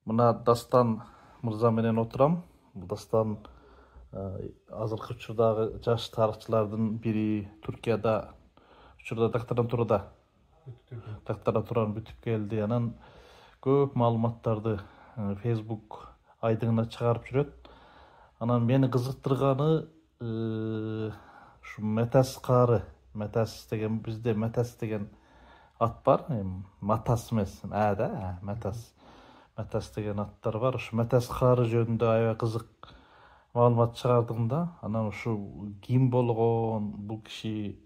Мына Дастан мырза менен отурам. Бул Дастан азыркы учурдагы жаш тарыхчылардын бири. Түркияда учурда докторантураны бүтүп келди. Анан көп маалыматтарды Facebook айдыңына чыгарып жүрөт. Анан мени кызыктырганы ушу Метас кары. Метас деген бизде Метас деген ат бар. Матас эмес. Метас. Метас деген аттар бар. Ушу Метас кары жөнүндө аябай кызык маалымат чыгардым да. Анан ушу ким болгон, бул киши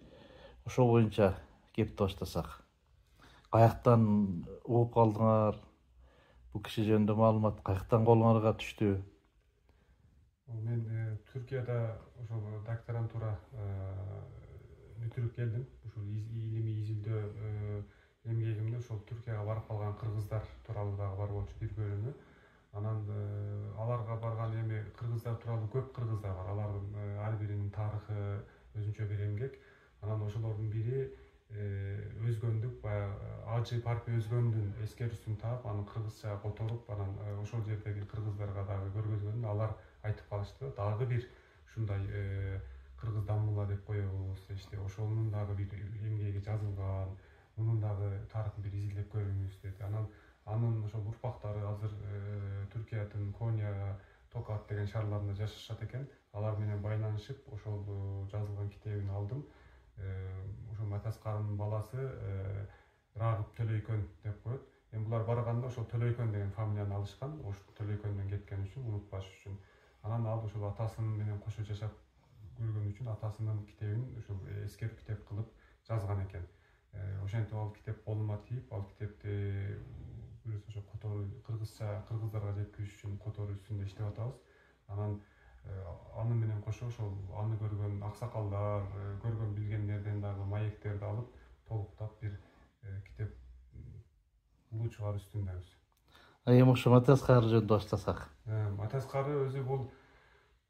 ошол боюнча кепти баштасак. Каяктан угуп калдыңар? Бул киши жөнүндө маалымат каяктан колуңарга түштү? Мен Түркияда ошол докторантура бүтүрүп келдим. Ушул илимий изилдөө эмгегимде ошол Түркияга барып калган кыргыздар тууралуу дагы бар болчу бир бөлүмү. Анан аларга барган эми кыргыздар тууралуу көп кыргыздар бар. Алардын ар биринин тарыхы өзүнчө бир эмгек. Анан ошолордун бири өзгөндүк, баягы Ажы Парпи өзгөндүн эскерүүсүн таап, аны кыргызча которуп, анан ошол жердеги кыргыздарга дагы көргөзгөндө алар айтып калышты. Дагы бир ушундай кыргыз даммыла деп коебуз дешти. Ошонун дагы бир эмгеги жазылган, мунун дагы тарыхын бир изилдеп көрүңүз деди. Анын ошол урпактары азыр Түркиядын Коня, Токат деген шаарларында жашашат экен. Алар менен байланышып, ошол жазылган китебин алдым. Ошол Метас карынын баласы Рагып Төлөйкөн деп коет. Эми булар барганда ошол Төлөйкөн деген фамилияны алышкан. Ошол Төлөйкөндөн кеткен үчүн, унутпаш үчүн. Анан ал ошол атасынын менен кошо жашап көргөн үчүн атасынын китебин ошол эскерүү китеп кылып жазган экен. Ошентип ал китеп колума тийип, ал китепти бирөөсү ошо которуу кыргызча кыргыздарга жеткизиш үчүн которуу үстүндө иштеп атабыз. Анан аны менен кошо ошол аны көргөн аксакалдар, көргөн билгендерден дагы маектерди алып, толуктап бир китеп бул чыгаруу үстүндөбүз. Эми ошо Метас кары жөнүндө баштасак. Метас кары өзү бул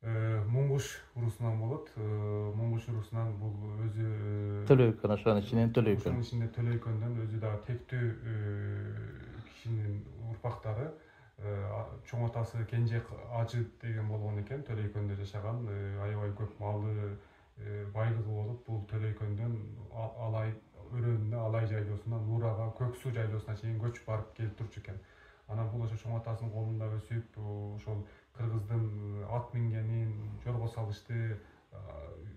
Муңгуш урусунан болот. Муңгуш урусунан бул өзү Төлөйкөн, ошонун ичинен Төлөйкөн. Ошонун ичинде Төлөйкөндөн өзү дагы тектүү кишинин урпактары. Чоң атасы Кенже Ажы деген болгон экен, Төлөйкөндө жашаган, аябай көп малы, байлыгы болуп, бул Төлөйкөндөн Алай өрөөнүнө, Алай жайлоосунан Нурага, Көксүү жайлоосуна чейин көчүп барып келип турчу экен. Анан бул ошо чоң атасынын колунда өсүп, ошол кыргыздын ат мингенин, жорго салышты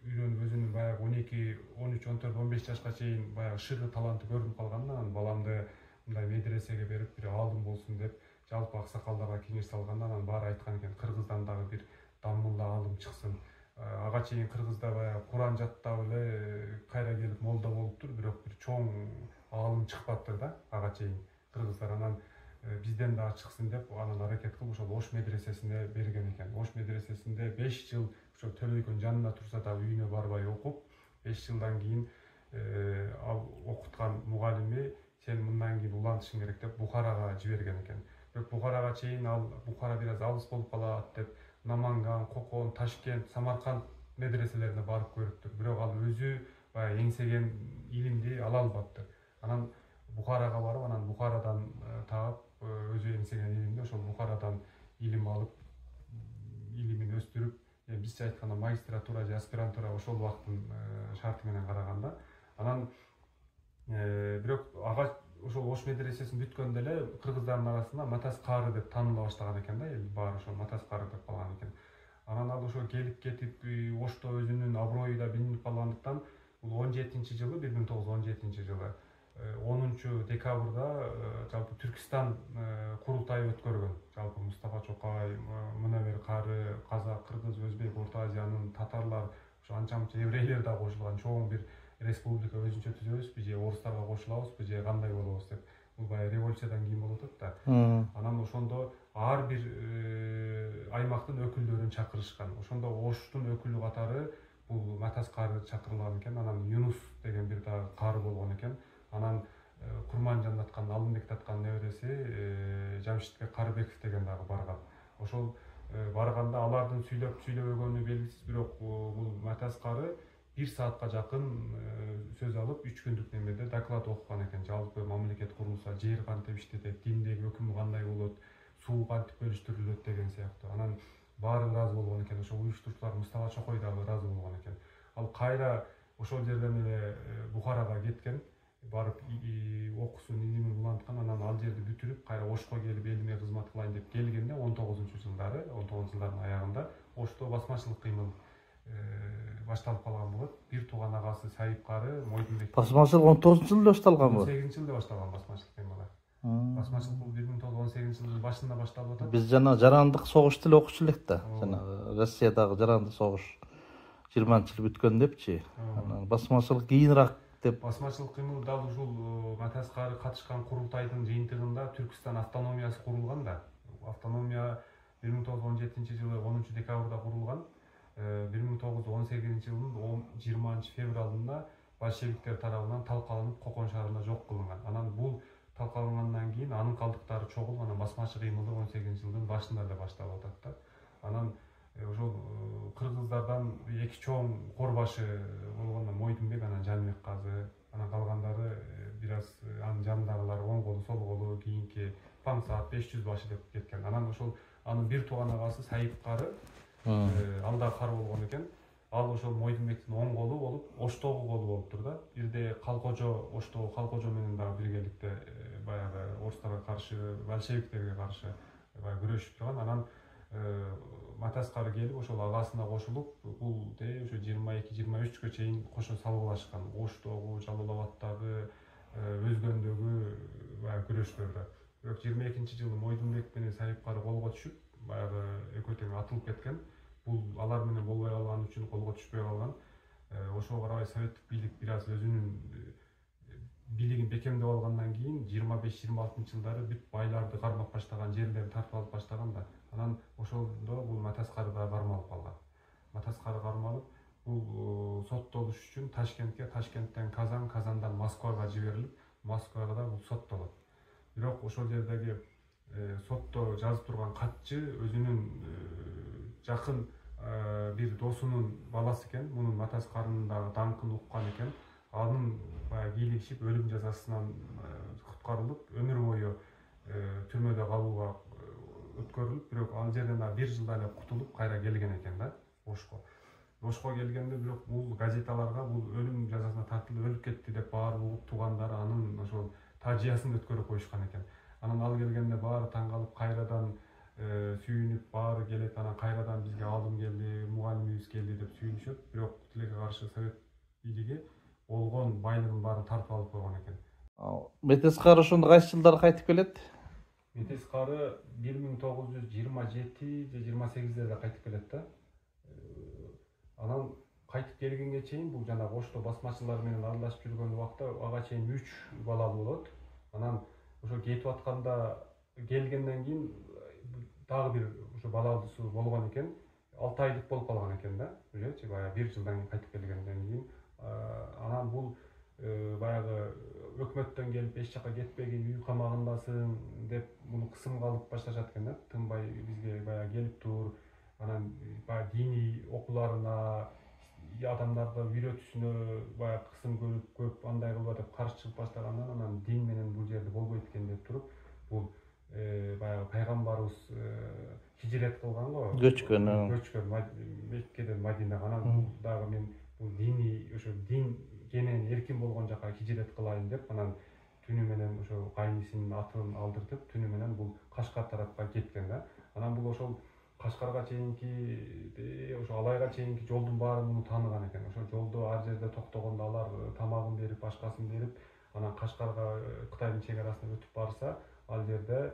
үйрөнүп, өзүнүн баягы 12, 13, 14, 15 жашка чейин баягы шыгы таланты көрүнүп калгандан, баламды мындай медресеге берип, бир аалым болсун деп, жалпы аксакалдарга кеңеш салганда, анан баары айткан экен, кыргыздан дагы бир даммыла аалым чыксын. Ага чейин кыргызда баягы Куран жаттап эле кайра келип молда болуптур, бирок бир чоң аалым чыкпаптыр да ага чейин кыргыздар. Анан бизден дагы чыксын деп, анан аракет кылып ошол Ош медресесине берген экен. Ош медресесинде 5 жыл ошо Төлөйкөн жанында турса да үйүнө барбай окуп, 5 жылдан кийин ал окуткан мугалими сен мындан кийин улантышың керек деп Бухарага жиберген экен. Бирок Бухарага чейин ал Бухара бир аз алыс болуп калат деп Наманган, Кокон, Ташкент, Самарканд медреселерине барып көрүптүр. Бирок ал өзү баягы эңсеген илимди ала албаптыр. Анан Бухарага барып, анан Бухарадан таап, өзү эңсеген илимди ошол Бухарадан илим алып, илимин өстүрүп, бизче айтканда магистратура же аспирантура ошол убакыттын шарты менен караганда. Анан бирок ага ошол Ош медресесин бүткөндө эле кыргыздардын арасында Метас кары деп тааныла баштаган экен да, эл баары ошол Метас кары деп калган экен. Анан ал ошо келип кетип, Ошто өзүнүн аброю да билинип калгандыктан, бул 17-жылы, 1917 жылы 10 декабрда жалпы Түркистан курултайы өткөргөн. Жалпы Мустафа Чокай, Мунавер кары, Казак, Кыргыз, Өзбек, Орто Азиянын, татарлар, ошо анча-мынча еврейлер да кошулган чоң бир республика өзүнчө түзөбүзбү, же орустарга кошулабызбы, же кандай болобуз деп. Бул баягы революциядан кийин болуп атат да. Анан ошондо ар бир аймактын өкүлдөрүн чакырышкан. Ошондо Оштун өкүлү катары бул Метас кары чакырылган экен. Анан Юнус деген бир дагы кары болгон экен. Анан Курман жандаткан, Алымбек таткан небереси Жамшитбек Карыбеков деген дагы барган. Ошол барганда алардын сүйлөбөгөнү белгисиз, бирок бул Метас кары 1 саатка жакын сөз алып, 3 күндүк немеде доклад окуган экен. Жалпы мамлекет курулса, жер кантип иштетет, диндеги өкүмү кандай болот, суу кантип бөлүштүрүлөт деген сыяктуу. Анан баары ыраазы болгон экен, ошо уюштуруучулар Мустафа Чокой дагы ыраазы болгон экен. Ал кайра ошол жерден эле Бухарага кеткен, барып окуусун илимин уланткан, анан ал жерди бүтүрүп кайра Ошко келип элиме кызмат кылайын деп келгенде 19-жылдардын аягында Ошто басмачылык кыймыл башталып калган болот. Бир тууган агасы Сайып кары Мойдунбек. Басмачылык 19-жылда башталганбы? 18-жылда башталган басмачылык кыймылы. Басмачылык бул 1918-жылдын башында башталып атат. Биз жана жарандык согуш деле окучу элек да. Жана Россиядагы жарандык согуш 20-жыл бүткөн депчи. Анан басмачылык кийинирээк деп. Басмачылык кыймыл дал ушул Матас кары катышкан курултайдын жыйынтыгында Түркстан автономиясы курулган да. Автономия 1917-жылы 10-декабрда курулган. 1918-жылдын 20-февралында большевиктер тарабынан талкаланып Кокон шаарында жок кылынган. Анан бул талкалангандан кийин анын калдыктары чогулуп, анан басмачы кыймылы 18-жылдын башында эле башталып атат да. Анан ошол кыргыздардан эки чоң корбашы болгондо Мойдунбек, анан Жаныбек казы, анан калгандары бир аз анын жанындагылар оң колу, сол колу, кийинки Паңсаат 500 башы деп кеткен. Анан ошол анын бир тууган агасы Сайып кары ал да кары болгон экен. Ал ошол Мойдунбектин оң колу болуп, Оштогу колу болуптур да. Бирде Калкожо, Оштогу Калкожо менен дагы биргеликте баягы орустарга каршы, большевиктерге каршы баягы күрөшүп турган. Анан Матас кары келип ошол агасына кошулуп, бул ошо 22-23гө чейин кошо салгылашкан. Оштогу, Жалал Абадтагы, Өзгөндөгү баягы күрөштөрдө. Бирок 22-жылы Мойдунбек менен Сайып кары колго түшүп, баягы экөө тең атылып кеткен. Бул алар менен болбой калган үчүн колго түшпөй калган. Ошого карабай советтик бийлик бир аз өзүнүн бийлигин бекемдеп алгандан кийин 25-26-жылдары бүт байларды кармап баштаган, жерлерди тартып алып баштаган да. Анан ошондо бул Матас кары да кармалып калган. Матас кары кармалып, бул соттолуш үчүн Ташкентке, Ташкенттен Казан, Казандан Москвага жиберилип, Москвага да бул соттолот. Бирок ошол жердеги сотто жазып турган катчы өзүнүн жакын бир досунун баласы экен. Мунун Матас карынын дагы даңкын уккан экен. Анын баягы бийлигишип өлүм жазасынан куткарылып, өмүр бою түрмөдө калууга өткөрүлүп, бирок ал жерден дагы бир жылда эле кутулуп кайра келген экен да Ошко. Ошко келгенде бирок бул газеталарга бул өлүм жазасына тартылып өлүп кетти деп баары угуп, туугандары анын ошол тажыясын өткөрүп коюшкан экен. Анан ал келгенде баары таң калып, кайрадан сүйүнүп, баары келет, анан кайрадан бизге алым келди, мугалимибиз келди деп сүйүнүшөт. Бирок тилекке каршы совет бийлиги болгон байлыгын баарын тартып алып койгон экен. Метес кары ошондо кайсы жылдары кайтып келет? Метес кары 1927 же 28-де кайтып келет да. Анан кайтып келгенге чейин бул жана Ошто басмачылар менен аралашып жүргөн убакта ага чейин 3 балалуу болот. Анан ошо кетип атканда келгенден кийин дагы бир ошо балалуусу болгон экен. 6 айлык болуп калган экен да. Ужечи баягы 1 жылдан кийин кайтып келгенден кийин. Анан бул баягы өкмөттөн келип эч жака кетпегин, үй камагындасың деп муну кысымга алып башташат экен да. Тынбай бизге баягы келип тур. Анан баягы диний окууларына, адамдарды үйрөтүүсүнө баягы кысым көрүп, көп андай кылба деп каршы чыгып баштагандан анан дин менен бул жерде болбойт экен деп туруп, бул баягы пайгамбарыбыз хижирет кылган го. Көчкөн Меккеден Мадинага. Анан бул дагы мен бул диний ошо дин кенен эркин болгон жака хижирет кылайын деп, анан түнү менен ошо кайнисинин атын алдыртып, түнү менен бул Кашкар тарапка кеткен да. Анан бул ошол Кашкарга чейинки, ошо Алайга чейинки жолдун баарын муну тааныган экен. Ошо жолдо ар жерде токтогондо алар тамагын берип, ашкасын берип, анан Кашкарга Кытайдын чек арасына өтүп барса, ал жерде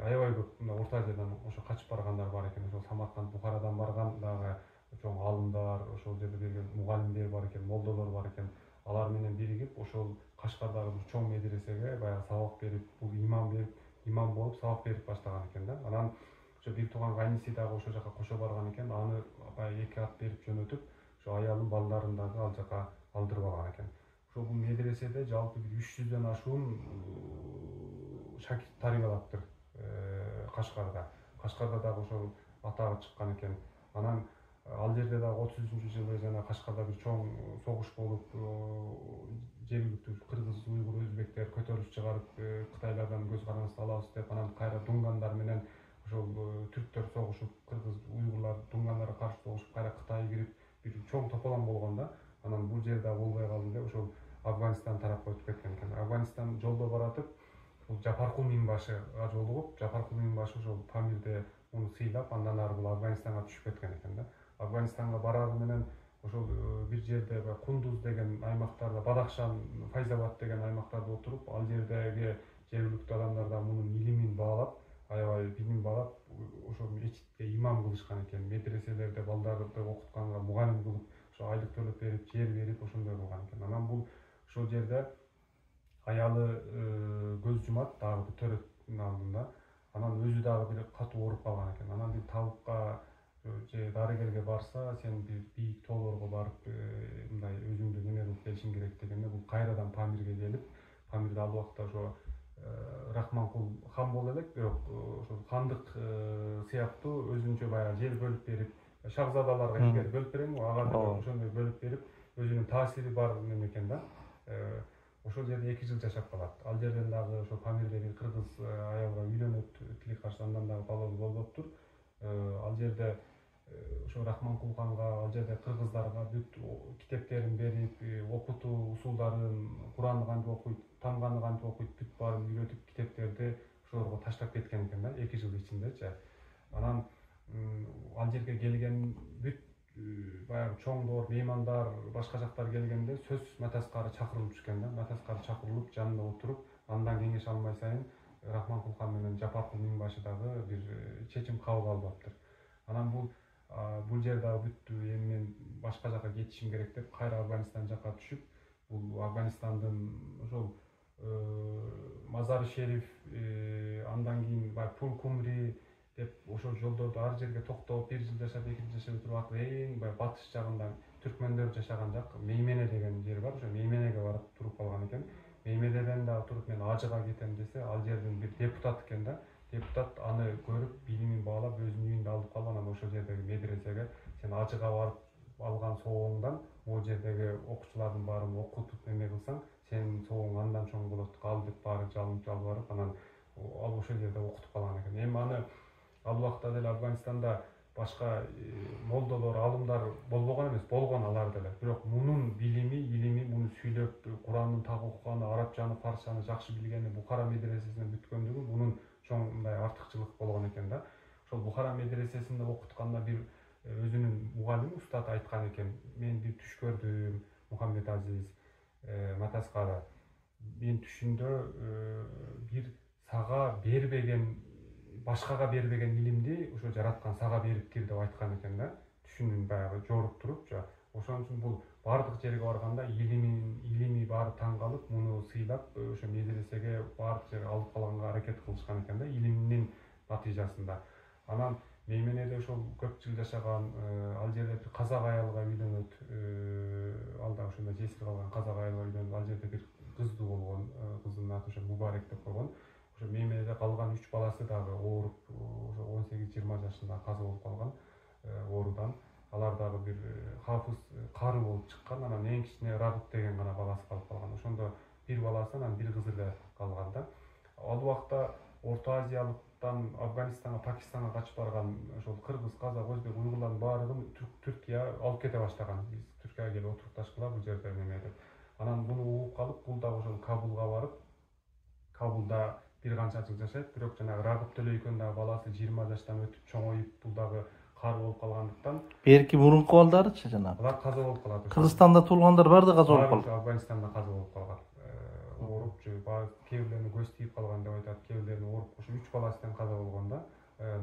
аябай көп мына орта азиядан ошо качып баргандар бар экен. Ошо Самарканд, Бухарадан барган дагы чоң алымдар, ошол жерде берген мугалимдер бар экен, молдолор бар экен. Алар менен биригип, ошол Кашкардагы бир чоң медресеге баягы сабак берип, бул имам болуп сабак берип баштаган экен да. Анан ошо бир тууган кайниси дагы ошол жака кошо барган экен. Аны баягы 2 ат берип жөнөтүп, ошо аялын, балдарын дагы ал жака алдырып алган экен. Ошо бул медреседе жалпы 300дөн ашуун шакирт тарбиялаптыр Кашкарда. Кашкарда дагы ошол атагы чыккан экен. Анан Ал жерде дагы 33-жылы жана Кашкарда бир чоң согуш болуп, жергиликтүү кыргыз, уйгур, өзбектер көтөрүлүш чыгарып, Кытайлардан көз караныбызды алабыз деп, анан кайра дунгандар менен ошол түрктөр согушуп, кыргыз, уйгурлар дунгандарга каршы согушуп, кайра Кытай кирип бир чоң тополом болгон да. Анан бул жер дагы болбой калды деп ошол Афганистан тарапка өтүп кеткен экен. Афганистан жолдо баратып, бул Жапаркул миңбашыга жолугуп, Жапаркул миңбашы ошол Памирде муну сыйлап, андан ары бул Афганистанга түшүп кеткен экен да. Афганистанга барары менен ошол бир жерде Кундуз деген аймактарда, Бадахшан, Файзабад деген аймактарда отуруп, ал жердеги жергиликтүү адамдар да мунун илимин баалап, аябай билим баалап, ошол мечитте имам кылышкан экен, медреселерде балдарды окутканга мугалим кылып, ошо айлык төлөп берип, жер берип, ошондой кылган экен. Анан бул ошол жерде аялы көз жумат дагы бир төрөттүн алдында. Анан өзү дагы бир катуу ооруп калган экен. Анан бир табипка же дарыгерге барса, сен бир бийик тоолорго барып, мындай өзүңдү неме кылып келишиң керек дегенде, бул кайрадан Памирге келип, Памирде ал убакта ошо Рахманкул хан боло элек, бирок ошол хандык сыяктуу өзүнчө баягы жер бөлүп берип, шахзадаларга эгер бөлүп берем, ага ошондой бөлүп берип, өзүнүн таасири бар неме экен да. Ошол жерде 2 жыл жашап калат. Ал жерден дагы ошо Памирде бир кыргыз аялга үйлөнөт, тили каршы, андан дагы балалуу болбоптур. Ал жерде ошо Рахманкул ханга ал жерде кыргыздарга бүт китептерин берип, окутуу усулдарын, Куранды кантип окуйт, тамганы кантип окуйт, бүт баарын үйрөтүп, китептерди ошолорго таштап кеткен экен да, 2 жыл ичиндечи. Анан ал жерге келген бүт баягы чоңдор, меймандар, башка жактар келгенде сөзсүз Матаскары чакырылып түшкөн да. Матаскары чакырылып, жанында отуруп, андан кеңеш алмай сайын Рахманкул хан менен Жапаркул миңбашы дагы бир чечим кабыл албаптыр. Анан бул жер дагы бүттү, эми мен башка жака кетишим керек деп, кайра Афганистан жака түшүп, бул Афганистандын ошол Мазары Шериф, андан кийин Пул Кумри деп ошол жолдордо ар жерге токтоп, 1 жыл жашап, 2 жыл жашап өтүп, эң баягы батыш жагында түркмөндөр жашаган жак Меймене деген жер бар, ошо Мейменеге барып туруп калган экен. Мейменеден дагы туруп мен Ажыга кетем десе, ал жердин бир депутат экен да. Депутат аны көрүп, билимин баалап, өзүнүн үйүндө алып калып, анан ошол жердеги медресеге сен Ажыга барып алган сооңуңдан могу жердеги окуучулардын баарын окутуп неме кылсаң, сенин сооң андан чоң болот, ал деп баары жалбарып, анан ал ошол жерде окутуп калган экен. Эми аны ал убакта деле Афганистанда башка молдолор, алымдар болбогон эмес, болгон алар деле. Бирок мунун билими, илими, муну сүйлөп, Курандын так окуганы, арабчаны, фарсчаны жакшы билгени, Бухара медресесинен бүткөндүгү мунун чоң мындай артыкчылык болгон экен да. Ошол Бухара медресесинде окутканда бир өзүнүн мугалими, устат айткан экен: "Мен бир түш көрдүм, Мухаммед Азиз Матаскары. Мен түшүмдө бир сага бербеген, башкага бербеген илимди ошо жараткан сага бериптир" деп айткан экен да. Түшүнүн баягы жоруп турупчу. Ошон үчүн бул бардык жерге барганда илими баары таң калып, муну сыйлап, ошо медресеге бардык жерге алып калганга аракет кылышкан экен да, илиминин натыйжасында. Анан Мейменеде ошол көп жыл жашаган, ал жерде бир казак аялга үйлөнөт, ал да ошондо жесир калган казак аялга үйлөнүп, ал жерде бир кыздуу болгон, кыздын аты ошо Мубарек деп койгон. Ошо Мейменеде калган 3 баласы дагы ооруп, ошо 18-20 жашында каза болуп калган оорудан. Алар дагы бир хафыз, кары болуп чыккан. Анан эң кичине Рагып деген гана баласы калып калган. Ошондо бир баласы, анан бир кызы эле калган да. Ал убакта Орто Азиялыктан Афганистанга, Пакистанга качып барган ошол кыргыз, казак, өзбек, уйгурлардын баардыгын Түркия алып кете баштаган. Биз Түркияга келип отурукташкыла бул жерде неме деп. Анан буну угуп калып, бул дагы ошол Кабулга барып, Кабулда бир канча жыл жашайт. Бирок жанагы Рагып Төлөйкөн дагы баласы 20 жаштан өтүп чоңоюп, бул дагы кар болуп калгандыктан берки мурунку балдарычы жанагы алар каза болуп калат. Кыргызстанда туулгандар баары да каза болуп калат. Афганистанда каза болуп калган. Ооруп, кээ бирлеринин көз тийип калган деп айтат, кээ бирлеринин ооруп, ошо 3 баласынан каза болгон да.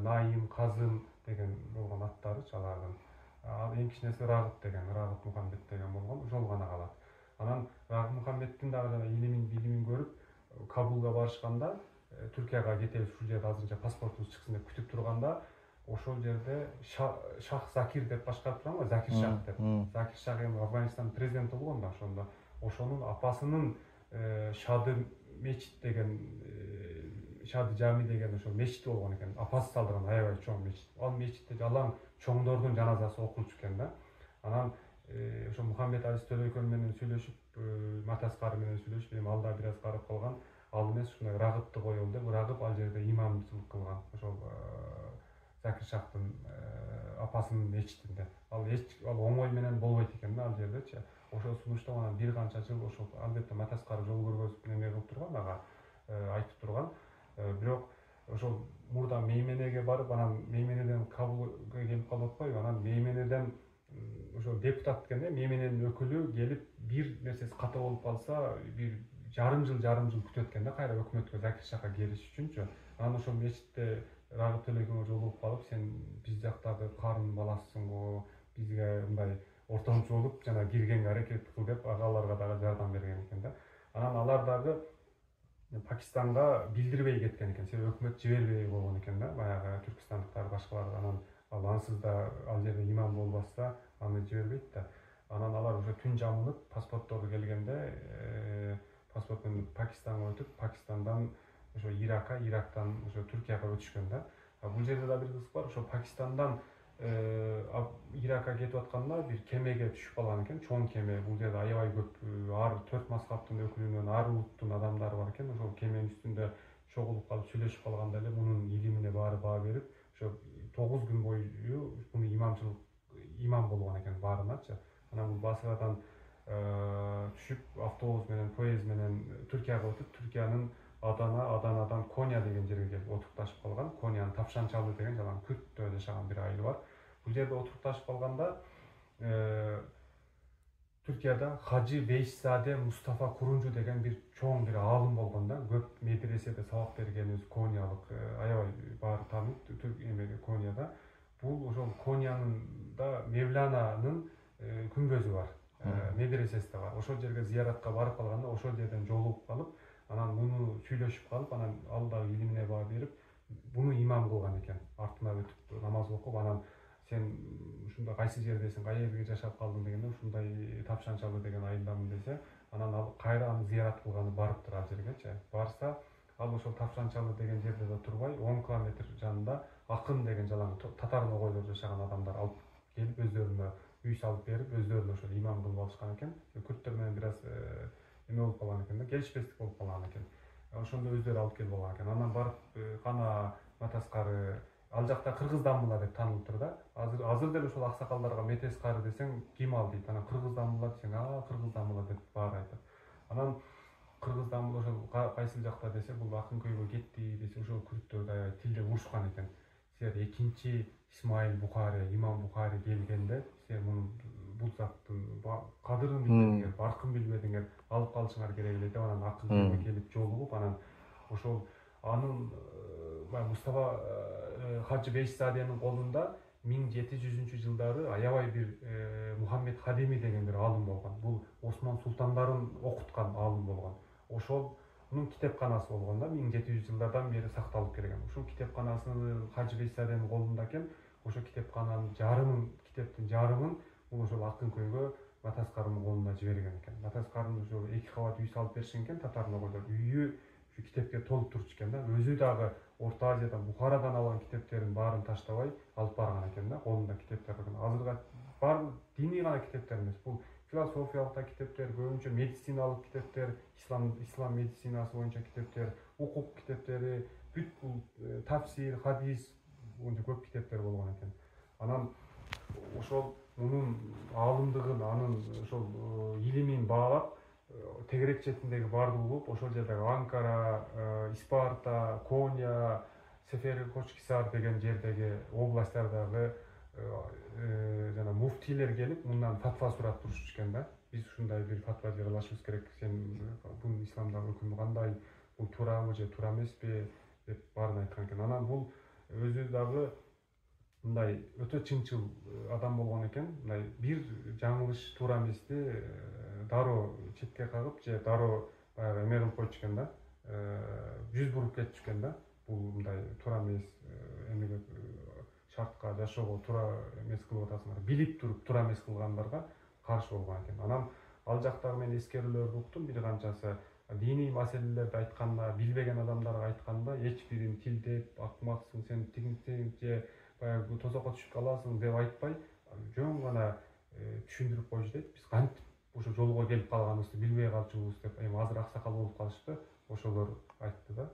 Наим, Казым деген болгон аттарычы алардын. Ал эң кичинеси Рагып деген, Рагып Мухаммед деген болгон, ошол гана калат. Анан Рагып Мухаммеддин дагы жана илимин, билимин көрүп, Кабулга барышканда, Түркияга кетебиз, ушул жерде азырынча паспортубуз чыксын деп күтүп турганда, ошол жерде Шах Закир деп башкарып турган го, Закир Шах деп. Закир Шах эми Афганистандын президенти болгон да, ошондо ошонун апасынын Шады мечит деген Шады Жами деген ошо мечит болгон экен. Апасы салдырган аябай чоң мечит. Ал мечитте жалаң чоңдордун жаназасы окулчу экен да. Анан ошо Мухаммед Азиз Төлөйкөн менен сүйлөшүп, Матас кары менен сүйлөшүп, эми ал да бир аз карап калган. Ал эмес ушундай Рагыпты коелу деп, Рагып ал жерде имамчылык кылган. Ошол Закир Шахтын апасынын мечитинде. Ал оңой менен болбойт экен да ал жердечи. Ошол сунуштап анан бир канча жыл ошол албетте Матас кары жол көргөзүп неме кылып турган, ага айтып турган. Бирок ошол мурда Мейменеге барып, анан Мейменеден Кабулга келип калып атпайбы? Анан Мейменеден ошо депутат дегенде Меймененин өкүлү келип бир нерсеси ката болуп калса, бир жарым жыл күтөт экен да, кайра өкмөткө Закир Шахка келиш үчүнчү. Анан ошол мечитте Рагып Төлөйкөнгө жолугуп калып, сен биз жактагы карын баласысың го, бизге мындай ортомчу болуп жана киргенге аракет кыл деп агаларга дагы жардам берген экен да. Анан алар дагы Пакистанга билдирбей кеткен экен, себеби өкмөт жибербей болгон экен да, баягы түркистандыктар башкалар. Анан ансыз да ал жерде имам болбаса аны жибербейт да. Анан алар уже түн жамылып паспорттору келгенде паспорт менен Пакистанга өтүп, Пакистандан ошо Иракка, Ирактан ошо Түркияга өтүшкөн да. Бул жерде да бир кызык бар. Ошо Пакистандан Иракка кетип атканда бир кемеге түшүп калган экен, чоң кеме. Бул жерде аябай көп ар 4 мазхабтын өкүлүнөн, ар улуттун адамдары бар экен. Ошол кеменин үстүндө чогулуп калып сүйлөшүп калганда эле мунун илимине баары баа берип, ошо 9 күн бою муну имам болгон экен баарыначы. Анан бул Басрадан түшүп автобус менен, поезд менен Түркияга өтүп, Түркиянын Аданадан Коня деген жерге келип отурукташып калган. Конянын Тапшанчалы деген жалаң Күрттө жашаган бир айыл бар. Бул жерде отурукташып калганда Түркияда Хажы Вейшзаде Мустафа Курунжу деген бир чоң бир аалым болгон да. Көп медреседе сабак берген, өз кониялык, аябай баары тааныйт Конияда. Бул ошол Конянын да Мевлананын күмбөзү бар, медресеси да бар. Ошол жерге зияратка барып калганда, ошол жерден жолугуп калып, анан муну сүйлөшүп калып, анан ал да илимине баа берип, буну имам кылган экен. Артына өтүп намаз окуп, анан сен ушунда кайсы жердесиң, кай жерде жашап калдың дегенде, ушундай Тапшанчалы деген айылдамын десе, анан ал кайра аны зиярат кылганы барыптыр ал жергечи. Барса, ал ошол Тапшанчалы деген жерде да турбай, 10 километр жанында Акын деген жалаң татар ногойлор жашаган адамдар алып келип, өздөрүнө үй салып берип, өздөрүнө ошол имам кылып алышкан экен. Күрттөр менен бир аз эме болуп калган экен да, келишпестик болуп калган экен. Ошондо өздөрү алып келип алган экен. Анан барып кана Матас кары, ал жакта Кыргыз Дамбыла деп таанылып тур да. Азыр деле ошол аксакалдарга Метес кары десең, ким ал дейт. Анан Кыргыз Дамбыла десең, Кыргыз Дамбыла деп баары айтат. Анан Кыргыз Дамбыла ошол кайсы жакта десе, бул Акын көйгө кетти десе, ошол күрттөр тилде урушкан экен. Силер экинчи Исмаил Бухари, имам Бухари келгенде, силер муну бул заттын кадырын билбедиңер, баркын билбедиңер, алып калышыңар керек эле деп, анан Акын көйгө келип жолугуп, анан ошол анын Мустафа Хажы Вейшзаденин колунда 1700-жылдары аябай бир Мухаммед Хадими деген бир аалым болгон. Бул Осман султандарын окуткан аалым болгон. Ошонун китепканасы болгон да, 1700-жылдардан бери сакталып келген. Ушул китепканасынын Хажы Вейшзаденин колунда экен. Ошол китепкананын китептин жарымын бул ошол Акын көйгө Матас карынын колуна жиберген экен. Матас карын ошо 2 кабат үй салып беришкен экен, татар ногойлор. Үйү ушу китепке толуп турчу экен да. Өзү дагы Орто Азиядан, Бухарадан алган китептерин баарын таштабай алып барган экен да. Колунда китептер экен. Азырга бар диний гана китептер эмес, бул философиялык да китептер, көбүнчө медициналык китептер, ислам медицинасы боюнча китептер, укук китептери, бүт бул тафсир, хадис боюнча көп китептер болгон экен. Анан ошол мунун аалымдыгын, анын ошол илимин баалап, тегерек четиндеги барды угуп, ошол жердеги Анкара, Испарта, Коня, Сефери-Кочкисар деген жердеги областтардагы жана муфтийлер келип, мындан фатва сурап турушчу экен да. Биз ушундай бир фатва жарыялашыбыз керек. Сен бул исламдагы өкүмү кандай, бул туурабы же туура эмеспи деп баарын айткан экен. Анан бул өзү дагы мындай өтө чынчыл адам болгон экен. Мындай бир жаңылыш туура эмести дароо четке кагып же дароо баягы эме кылып койчу экен да. Жүз буруп кетчү экен да. Бул мындай туура эмес эмеге шартка жашоого туура эмес кылып атасыңар. Билип туруп туура эмес кылгандарга каршы болгон экен. Анан ал жактагы мен эскерүүлөрдү уктум, бир канчасы диний маселелерди айтканда, билбеген адамдарга айтканда эч бирин тилдеп акмаксың, сен тигинсиң же баягы тозокко түшүп каласың деп айтпай, жөн гана түшүндүрүп койчу дейт. Биз кантип ошо жолго келип калганыбызды билбей калчубуз деп, эми азыр аксакал болуп калышты. Ошолор айтты да.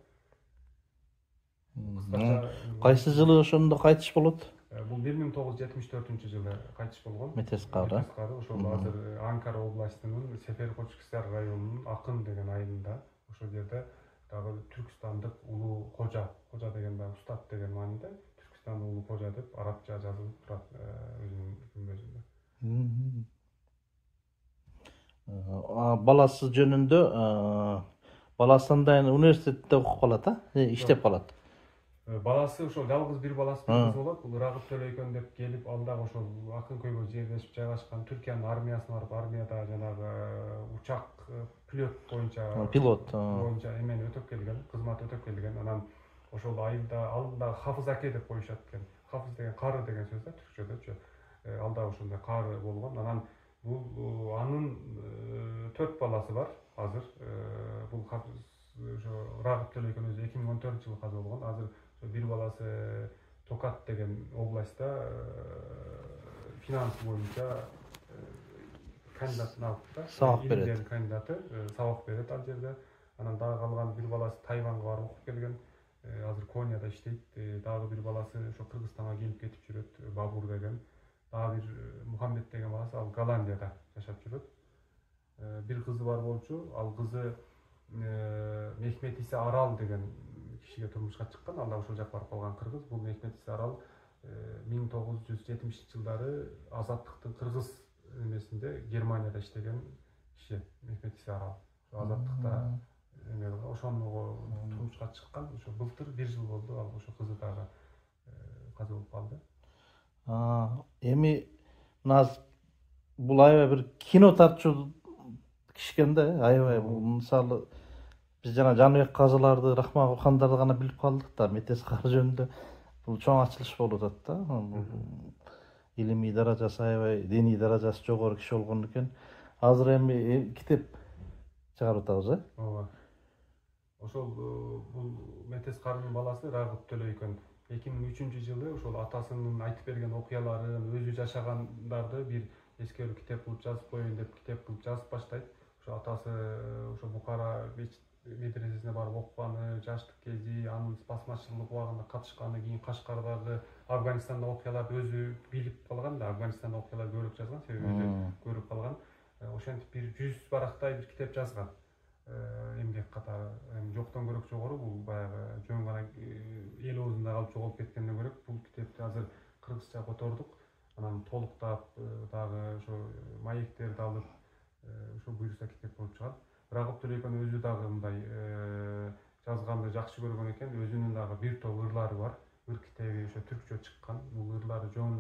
Кайсы жылы ошондо кайтыш болот? Бул 1974-жылы кайтыш болгон. Метес кары. Ошол азыр Анкара областынын Сеферкочкисар районунун Акын деген айылында. Ошол жерде дагы түркүстандык улуу кожа деген баягы устат деген мааниде түркүстандык улуу кожа деп арабча жазылып турат өзүнүн күмбөзүндө. Баласы жөнүндө баласы дайын университетте окуп калат, иштеп калат. Баласы ошол жалгыз бир баласы кыз болот. Бул Рагып Төлөйкөн деп келип, ал дагы ошол Акын көйгө жерлешип жайгашкан Түркиянын армиясына барып, армияда жанагы учак пилот боюнча эмени өтөп келген, кызмат өтөп келген. Анан ошол айылда алдында Хафыз аке деп коюшат экен. Хафыз деген кары деген сөз да түркчөдөчү. Ал да ошондой кары болгон. Анан бул анын 4 баласы бар азыр. Бул Хафыз ошо Рагып Төлөйкөн өзү 2014-жылы каза болгон. Азыр бир баласы Токат деген областта финанс боюнча кандидатын алып да, сабак берет. Кандидаты сабак берет ал жерде. Анан дагы калган бир баласы Тайванга барып окуп келген. Азыр Конияда иштейт. Дагы бир баласы ошо Кыргызстанга келип кетип жүрөт, Бабур деген. Дагы бир Мухаммед деген баласы ал Голландияда жашап жүрөт. Бир кызы бар болчу. Ал кызы Мехмет Иса Арал деген кишиге турмушка чыккан. Ал да ошол жака барып калган кыргыз. Бул Мехмет Иса Арал 1970-жылдары азаттыктын кыргыз эмесинде Германияда иштеген киши Мехмет Иса Арал. Азаттыкта ошондо турмушка чыккан. Ошо былтыр 1 жыл болду. Ал ошо кызы дагы каза болуп калды. Эми мына бул аябай бир кино тартчу киши экен да, аябай. Мисалы биз жана Жаныбек Казыларды, Рахмагул Хандарды гана билип калдык да, Метес кары жөнүндө бул чоң ачылыш болуп атат да. Илимий даражасы аябай, диний даражасы жогору киши болгон экен. Азыр эми китеп чыгарып атабыз, Ооба. Ошол бул Метес карынын баласы Рагып Төлөйкөн 2003-жылы ошол атасынын айтып берген окуяларын, өзү жашагандарды бир эскерүү китеп кылып жазып коеюн деп китеп кылып жазып баштайт. Ошо атасы ошо Букара медресесине барып окуганы, жаштык кези, анын басмачылык убагында катышканы, кийин Кашкардагы Афганистанда окуяларды өзү билип калган да, Афганистанда окуяларды көрүп жазган, себеби өзү көрүп калган. Ошентип бир 100 барактай бир китеп жазган. Эмгек катары жоктон көрөк жогору, бул баягы жөн гана эл оозунда калып жоголуп кеткенден көрөк бул китепти азыр кыргызча котордук. Анан толуктап дагы ошо маектерди алып ошо буюрса китеп болуп чыгат. Рагып Төлөйкөн өзү дагы мындай жазганды жакшы көргөн экен. Өзүнүн дагы бир топ ырлары бар. Ыр китеби ошо түркчө чыккан. Бул ырлары жөн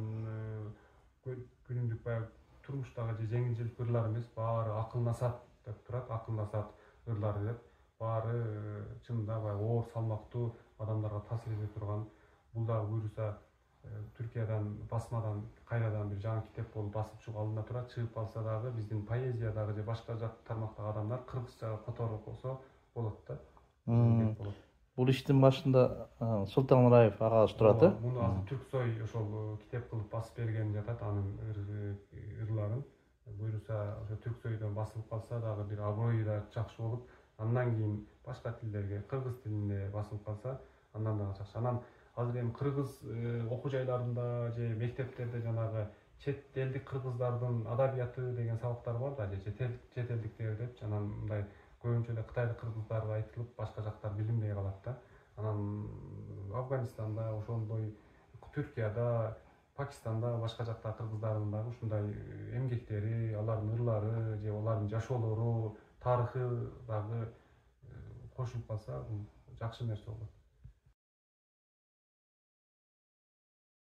күнүмдүк баягы турмуштагы же жеңилчелик ырлар эмес, баары акыл насаат деп турат. Акыл насаат ырлары деп. Баары чынында баягы оор салмактуу, адамдарга таасир эте турган. Бул дагы буюрса Түркиядан басмадан кайрадан бир жаңы китеп болуп басып чыгып алына турат. Чыгып калса дагы биздин поэзиядагы же башка тармактагы адамдар кыргызчага которуп койсо болот да. Бул иштин башында Султан Нураев агабыз турат, Муну азыр Түрксой ошол китеп кылып басып берген жатат анын ырларын. Буюрса ошо Түрксойдон басылып калса дагы бир аброю да жакшы болуп, андан кийин башка тилдерге, кыргыз тилинде басылып калса, андан дагы жакшы. Анан азыр эми кыргыз окуу жайларында же мектептерде жанагы чет элдик кыргыздардын адабияты деген сабактар бар да, же чет элдиктер депчи. Анан мындай көбүнчө эле кытайлык кыргыздарды айтылып, башка жактар билинбей калат да. Анан Афганистанда, ошондой Түркияда, Пакистанда, башка жакта кыргыздардын дагы ушундай эмгектери, алардын ырлары же алардын жашоолору, тарыхы дагы кошулуп калса, бул жакшы нерсе болот.